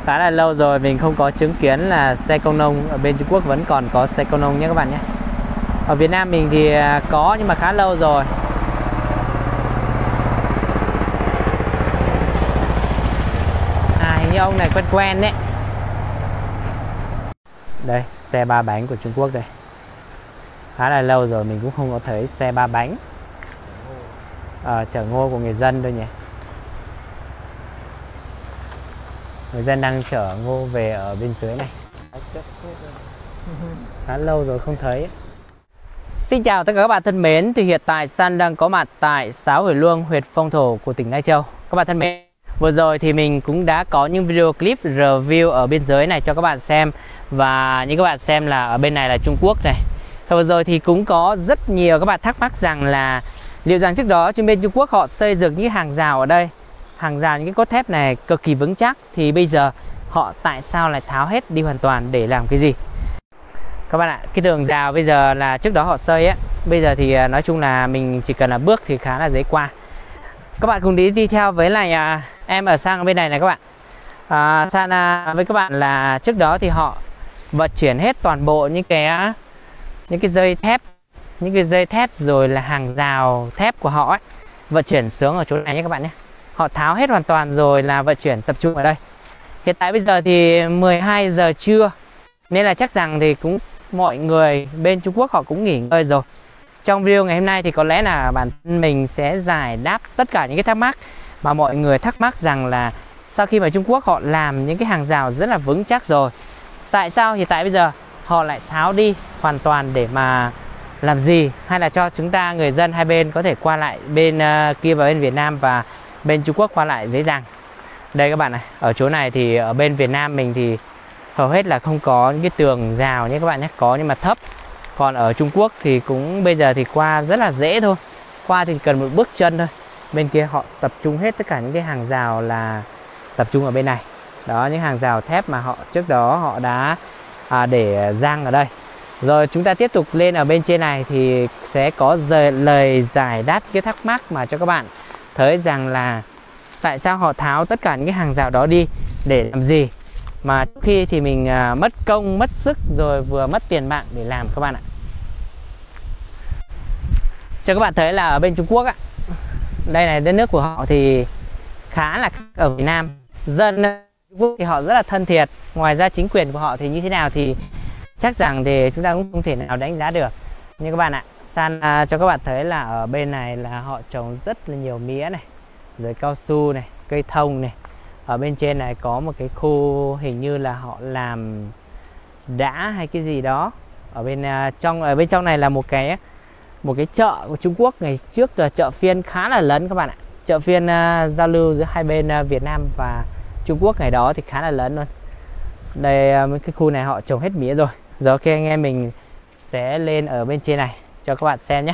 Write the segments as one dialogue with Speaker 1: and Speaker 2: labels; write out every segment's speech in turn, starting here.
Speaker 1: Khá là lâu rồi mình không có chứng kiến là xe công nông ở bên Trung Quốc vẫn còn có xe công nông nhé các bạn nhé. Ở Việt Nam mình thì có nhưng mà khá lâu rồi. Hình như ông này quen quen đấy. Đây, xe ba bánh của Trung Quốc đây. Khá là lâu rồi mình cũng không có thấy xe ba bánh chở ngô của người dân thôi nhỉ. Người dân đang chở ngô về ở bên dưới này. Khá lâu rồi không thấy. Xin chào tất cả các bạn thân mến. Thì hiện tại San đang có mặt tại xã Hủy Luông, huyện Phong Thổ của tỉnh Lai Châu. Các bạn thân mến, vừa rồi thì mình cũng đã có những video clip review ở biên giới này cho các bạn xem. Và như các bạn xem là ở bên này là Trung Quốc này. Và vừa rồi thì cũng có rất nhiều các bạn thắc mắc rằng là liệu rằng trước đó trên bên Trung Quốc họ xây dựng những hàng rào ở đây, hàng rào những cái cốt thép này cực kỳ vững chắc, thì bây giờ họ tại sao lại tháo hết đi hoàn toàn để làm cái gì? Các bạn ạ, cái tường rào bây giờ là trước đó họ xây á, bây giờ thì nói chung là mình chỉ cần là bước thì khá là dễ qua. Các bạn cùng đi theo với lại em ở sang bên này này các bạn. San với các bạn là trước đó thì họ vận chuyển hết toàn bộ những cái dây thép rồi là hàng rào thép của họ ấy, vận chuyển xuống ở chỗ này nhé các bạn nhé. Họ tháo hết hoàn toàn rồi là vận chuyển tập trung ở đây. Hiện tại bây giờ thì 12 giờ trưa nên là chắc rằng thì cũng mọi người bên Trung Quốc họ cũng nghỉ ngơi rồi. Trong video ngày hôm nay thì có lẽ là bản thân mình sẽ giải đáp tất cả những cái thắc mắc mà mọi người thắc mắc rằng là sau khi mà Trung Quốc họ làm những cái hàng rào rất là vững chắc rồi, tại sao hiện tại bây giờ họ lại tháo đi hoàn toàn để mà làm gì, hay là cho chúng ta người dân hai bên có thể qua lại bên kia và bên Việt Nam và bên Trung Quốc qua lại dễ dàng. Đây các bạn này, ở chỗ này thì ở bên Việt Nam mình thì hầu hết là không có những cái tường rào nhé các bạn nhé, có nhưng mà thấp. Còn ở Trung Quốc thì cũng bây giờ thì qua rất là dễ thôi, qua thì cần một bước chân thôi. Bên kia họ tập trung hết tất cả những cái hàng rào là tập trung ở bên này. Đó, những hàng rào thép mà họ trước đó họ đã để giăng ở đây. Rồi chúng ta tiếp tục lên ở bên trên này thì sẽ có lời giải đáp cái thắc mắc mà cho các bạn thấy rằng là tại sao họ tháo tất cả những cái hàng rào đó đi để làm gì, mà khi thì mình mất công mất sức rồi vừa mất tiền bạc để làm các bạn ạ. Cho các bạn thấy là ở bên Trung Quốc á, đây này, đất nước của họ thì khá là khác ở Việt Nam. Dân Trung Quốc thì họ rất là thân thiện. Ngoài ra chính quyền của họ thì như thế nào thì chắc rằng thì chúng ta cũng không thể nào đánh giá được. Nhưng các bạn ạ, San cho các bạn thấy là ở bên này là họ trồng rất là nhiều mía này, rồi cao su này, cây thông này. Ở bên trên này có một cái khu hình như là họ làm đá hay cái gì đó. Ở bên trong này là một cái chợ của Trung Quốc ngày trước, là chợ phiên khá là lớn các bạn ạ. Chợ phiên giao lưu giữa hai bên Việt Nam và Trung Quốc ngày đó thì khá là lớn luôn. Đây, cái khu này họ trồng hết mía rồi. Giờ ok, anh em mình sẽ lên ở bên trên này cho các bạn xem nhé.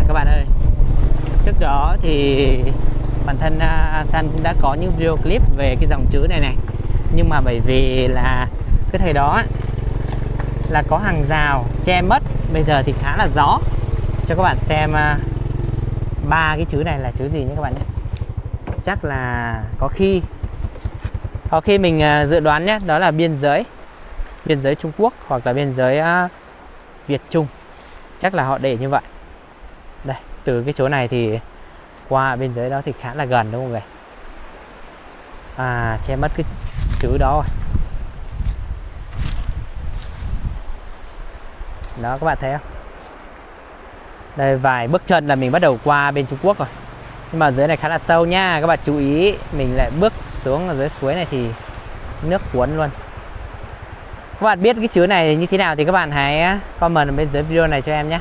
Speaker 1: Các bạn ơi, trước đó thì bản thân San cũng đã có những video clip về cái dòng chữ này này. Nhưng mà bởi vì là cái thời đó là có hàng rào che mất, bây giờ thì khá là rõ. Cho các bạn xem ba cái chữ này là chữ gì nhé các bạn nhé. Chắc là có khi mình dự đoán nhé, đó là biên giới Trung Quốc hoặc là biên giới Việt Trung. Chắc là họ để như vậy. Đây, từ cái chỗ này thì qua biên giới đó thì khá là gần đúng không vậy? Che mất cái chữ đó rồi. Đó, các bạn thấy không? Đây, vài bước chân là mình bắt đầu qua bên Trung Quốc rồi. Nhưng mà dưới này khá là sâu nha, các bạn chú ý. Mình lại bước xuống ở dưới suối này thì nước cuốn luôn. Các bạn biết cái chữ này như thế nào thì các bạn hãy comment ở bên dưới video này cho em nhé.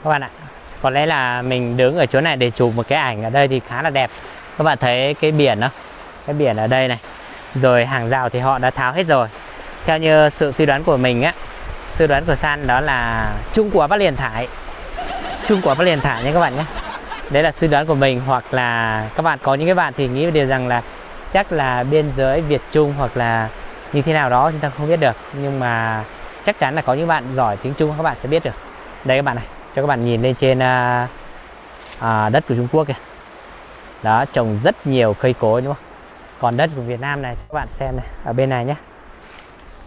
Speaker 1: Các bạn ạ, có lẽ là mình đứng ở chỗ này để chụp một cái ảnh ở đây thì khá là đẹp. Các bạn thấy cái biển đó, cái biển ở đây này. Rồi hàng rào thì họ đã tháo hết rồi. Theo như sự suy đoán của mình á, suy đoán của San đó là Trung Quốc và liền thải. Trung Quốc và liền thải nha các bạn nhé. Đấy là suy đoán của mình, hoặc là các bạn có những cái bạn thì nghĩ điều rằng là chắc là biên giới Việt Trung hoặc là như thế nào đó chúng ta không biết được. Nhưng mà chắc chắn là có những bạn giỏi tiếng Trung các bạn sẽ biết được. Đây các bạn này, cho các bạn nhìn lên trên đất của Trung Quốc kìa. Đó, trồng rất nhiều cây cối đúng không? Còn đất của Việt Nam này các bạn xem này, ở bên này nhé.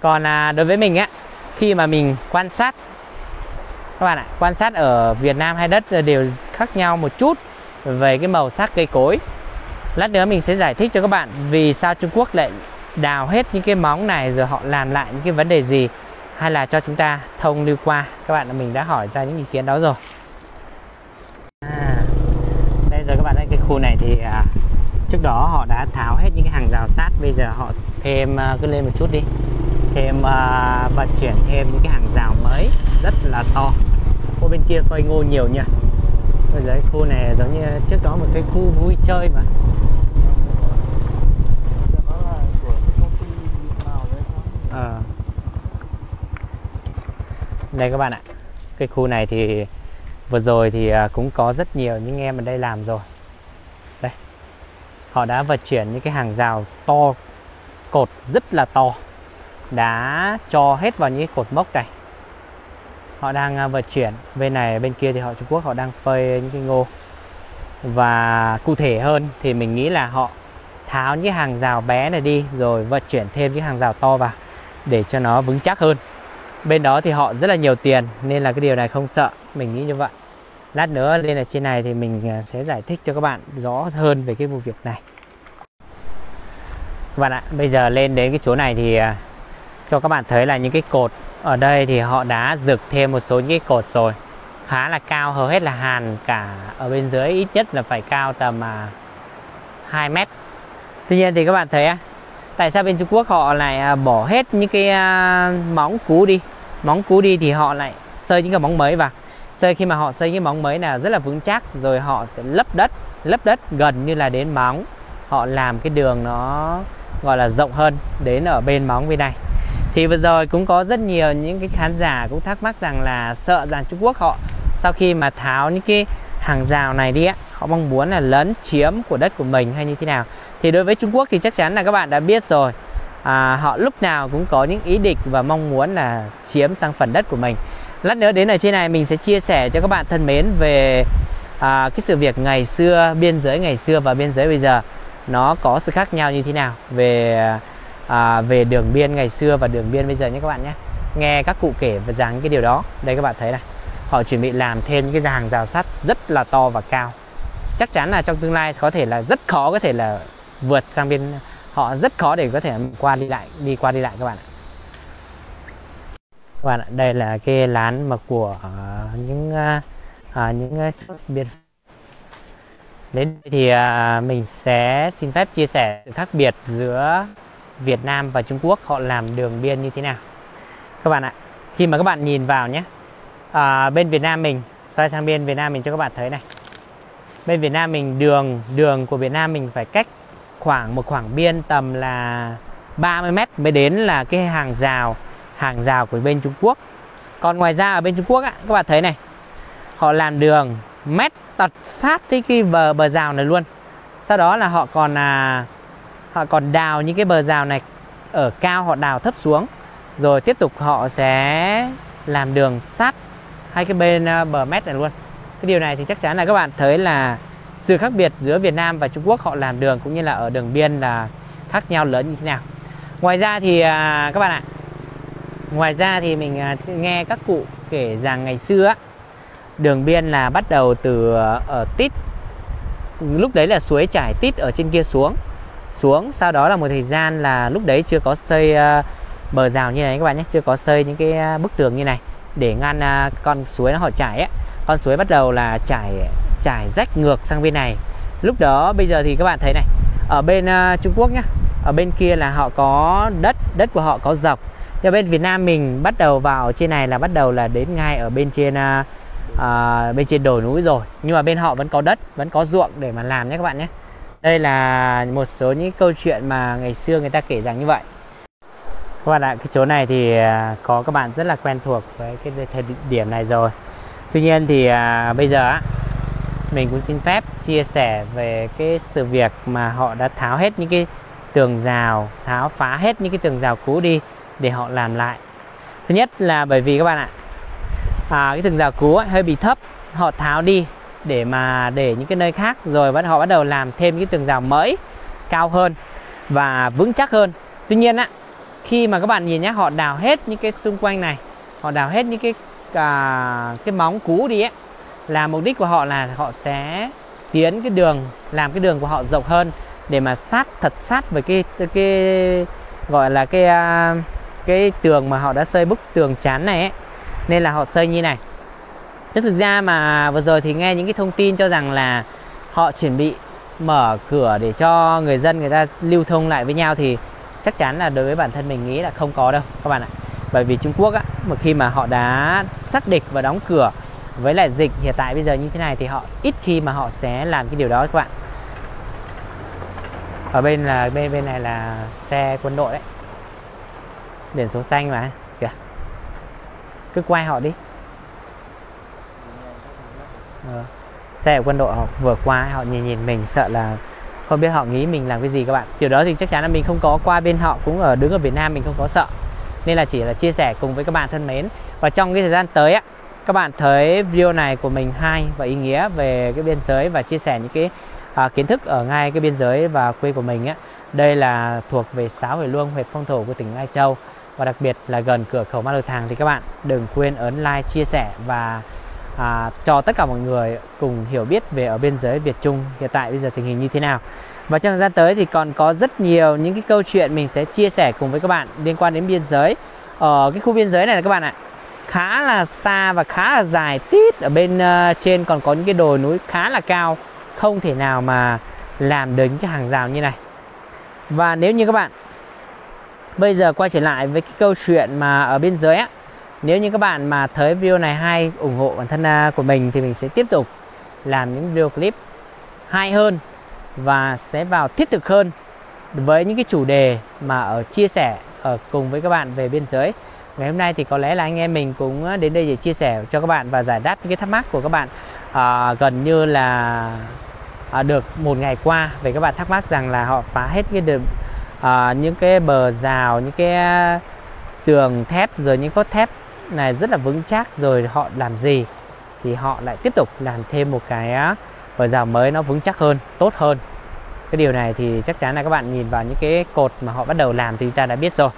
Speaker 1: Còn đối với mình á, khi mà mình quan sát các bạn ạ, quan sát ở Việt Nam hai đất đều khác nhau một chút về cái màu sắc cây cối. Lát nữa mình sẽ giải thích cho các bạn vì sao Trung Quốc lại đào hết những cái móng này, rồi họ làm lại những cái vấn đề gì, hay là cho chúng ta thông lưu qua. Các bạn, mình đã hỏi ra những ý kiến đó rồi. Đây rồi các bạn ơi, cái khu này thì trước đó họ đã tháo hết những cái hàng rào sắt, bây giờ họ thêm cứ lên một chút đi, thêm vận chuyển thêm những cái hàng rào mới rất là to. Khu bên kia phơi ngô nhiều nhỉ. Bây giờ cái khu này giống như trước đó một cái khu vui chơi mà. Đây các bạn ạ, cái khu này thì vừa rồi thì cũng có rất nhiều những em ở đây làm rồi. Đây, họ đã vận chuyển những cái hàng rào to, cột rất là to, đã cho hết vào những cái cột mốc này. Họ đang vận chuyển. Bên này bên kia thì họ Trung Quốc họ đang phơi những cái ngô. Và cụ thể hơn thì mình nghĩ là họ tháo những hàng rào bé này đi, rồi vận chuyển thêm những hàng rào to vào để cho nó vững chắc hơn. Bên đó thì họ rất là nhiều tiền nên là cái điều này không sợ, mình nghĩ như vậy. Lát nữa lên ở trên này thì mình sẽ giải thích cho các bạn rõ hơn về cái vụ việc này. Các bạn ạ, bây giờ lên đến cái chỗ này thì cho các bạn thấy là những cái cột ở đây thì họ đã rực thêm một số những cái cột rồi, khá là cao, hầu hết là hàn cả ở bên dưới, ít nhất là phải cao tầm 2 mét. Tuy nhiên thì các bạn thấy tại sao bên Trung Quốc họ lại bỏ hết những cái móng cũ đi. Móng cũ đi thì họ lại xây những cái móng mới vào. Khi mà họ xây những móng mới là rất là vững chắc, rồi họ sẽ lấp đất gần như là đến móng. Họ làm cái đường nó gọi là rộng hơn đến ở bên móng bên này. Thì vừa rồi cũng có rất nhiều những cái khán giả cũng thắc mắc rằng là sợ rằng Trung Quốc họ sau khi mà tháo những cái hàng rào này đi họ mong muốn là lấn chiếm của đất của mình hay như thế nào. Thì đối với Trung Quốc thì chắc chắn là các bạn đã biết rồi, họ lúc nào cũng có những ý định và mong muốn là chiếm sang phần đất của mình. Lát nữa đến ở trên này mình sẽ chia sẻ cho các bạn thân mến về cái sự việc ngày xưa, biên giới ngày xưa và biên giới bây giờ nó có sự khác nhau như thế nào về đường biên ngày xưa và đường biên bây giờ nhé các bạn nhé. Nghe các cụ kể về rằng cái điều đó. Đây các bạn thấy này, họ chuẩn bị làm thêm những cái hàng rào sắt rất là to và cao. Chắc chắn là trong tương lai có thể là rất khó có thể là vượt sang bên họ, rất khó để có thể đi qua đi lại các bạn ạ. Các bạn ạ, đây là cái lán mà của những biên. Đến đây thì mình sẽ xin phép chia sẻ sự khác biệt giữa Việt Nam và Trung Quốc họ làm đường biên như thế nào. Các bạn ạ, khi mà các bạn nhìn vào nhé, bên Việt Nam mình, xoay sang bên Việt Nam mình cho các bạn thấy này. Bên Việt Nam mình đường của Việt Nam mình phải cách một khoảng biên tầm là 30 mét mới đến là cái hàng rào của bên Trung Quốc. Còn ngoài ra ở bên Trung Quốc các bạn thấy này, họ làm đường mét tật sát tới cái bờ rào này luôn. Sau đó là họ còn đào những cái bờ rào này ở cao, họ đào thấp xuống, rồi tiếp tục họ sẽ làm đường sát hai cái bên bờ mét này luôn. Cái điều này thì chắc chắn là các bạn thấy là sự khác biệt giữa Việt Nam và Trung Quốc họ làm đường cũng như là ở đường biên là khác nhau lớn như thế nào. Ngoài ra thì các bạn ạ, ngoài ra thì mình nghe các cụ kể rằng ngày xưa đường biên là bắt đầu từ ở Tít, lúc đấy là suối chảy Tít ở trên kia xuống, sau đó là một thời gian là lúc đấy chưa có xây bờ rào như này các bạn nhé, chưa có xây những cái bức tường như này để ngăn con suối nó họ chảy con suối bắt đầu là chảy rách ngược sang bên này. Lúc đó bây giờ thì các bạn thấy này, ở bên Trung Quốc nhá, ở bên kia là họ có đất của họ có dọc. Nhưng bên Việt Nam mình bắt đầu vào trên này là bắt đầu là đến ngay ở bên trên đồi núi rồi, nhưng mà bên họ vẫn có đất, vẫn có ruộng để mà làm nhé các bạn nhé. Đây là một số những câu chuyện mà ngày xưa người ta kể rằng như vậy. Các bạn ạ, cái chỗ này thì có các bạn rất là quen thuộc với cái thời điểm này rồi. Tuy nhiên thì bây giờ mình cũng xin phép chia sẻ về cái sự việc mà họ đã tháo hết những cái tường rào, phá hết những cái tường rào cũ đi để họ làm lại. Thứ nhất là bởi vì các bạn ạ, cái tường rào cũ hơi bị thấp, họ tháo đi để những cái nơi khác, rồi họ bắt đầu làm thêm cái tường rào mới cao hơn. và vững chắc hơn. Tuy nhiên á, khi mà các bạn nhìn nhé, họ đào hết những cái xung quanh này, họ đào hết những cái móng cú đi ấy, là mục đích của họ là họ sẽ tiến cái đường, làm cái đường của họ rộng hơn để mà thật sát với cái gọi là cái tường mà họ đã xây bức tường chắn này ấy. Nên là họ xây như này. Chứ thực ra mà vừa rồi thì nghe những cái thông tin cho rằng là họ chuẩn bị mở cửa để cho người dân người ta lưu thông lại với nhau, thì chắc chắn là đối với bản thân mình nghĩ là không có đâu các bạn ạ. Bởi vì Trung Quốc á, một khi mà họ đã xác địch và đóng cửa với lại dịch hiện tại bây giờ như thế này thì họ ít khi mà họ sẽ làm cái điều đó các bạn. Ở bên này là xe quân đội đấy, biển số xanh mà kìa, cứ quay họ đi. Xe của quân đội họ vừa qua, họ nhìn mình sợ là không biết họ nghĩ mình làm cái gì các bạn. Điều đó thì chắc chắn là mình không có qua bên họ, cũng đứng ở Việt Nam mình không có sợ, nên là chỉ là chia sẻ cùng với các bạn thân mến. Và trong cái thời gian tới á, các bạn thấy video này của mình hay và ý nghĩa về cái biên giới và chia sẻ những cái kiến thức ở ngay cái biên giới và quê của mình á. Đây là thuộc về xã Hủy Luông, huyện Phong Thổ của tỉnh Lai Châu, và đặc biệt là gần cửa khẩu Ma Lù Thàng. Thì các bạn đừng quên ấn like, chia sẻ và cho tất cả mọi người cùng hiểu biết về ở biên giới Việt Trung hiện tại bây giờ tình hình như thế nào. Và trong thời gian tới thì còn có rất nhiều những cái câu chuyện mình sẽ chia sẻ cùng với các bạn liên quan đến biên giới. Ở cái khu biên giới này là các bạn ạ, khá là xa và khá là dài tít. Ở bên trên còn có những cái đồi núi khá là cao, không thể nào mà làm được những cái hàng rào như này. Và nếu như các bạn bây giờ quay trở lại với cái câu chuyện mà ở biên giới á, nếu như các bạn mà thấy video này hay, ủng hộ bản thân của mình, thì mình sẽ tiếp tục làm những video clip hay hơn và sẽ vào thiết thực hơn với những cái chủ đề mà ở chia sẻ cùng với các bạn về biên giới. Ngày hôm nay thì có lẽ là anh em mình cũng đến đây để chia sẻ cho các bạn và giải đáp những cái thắc mắc của các bạn gần như là được một ngày qua. Về các bạn thắc mắc rằng là họ phá hết cái đường, những cái bờ rào, những cái tường thép, rồi những cốt thép này rất là vững chắc, rồi họ làm gì thì họ lại tiếp tục làm thêm một cái bờ rào mới nó vững chắc hơn, tốt hơn. Cái điều này thì chắc chắn là các bạn nhìn vào những cái cột mà họ bắt đầu làm thì chúng ta đã biết rồi.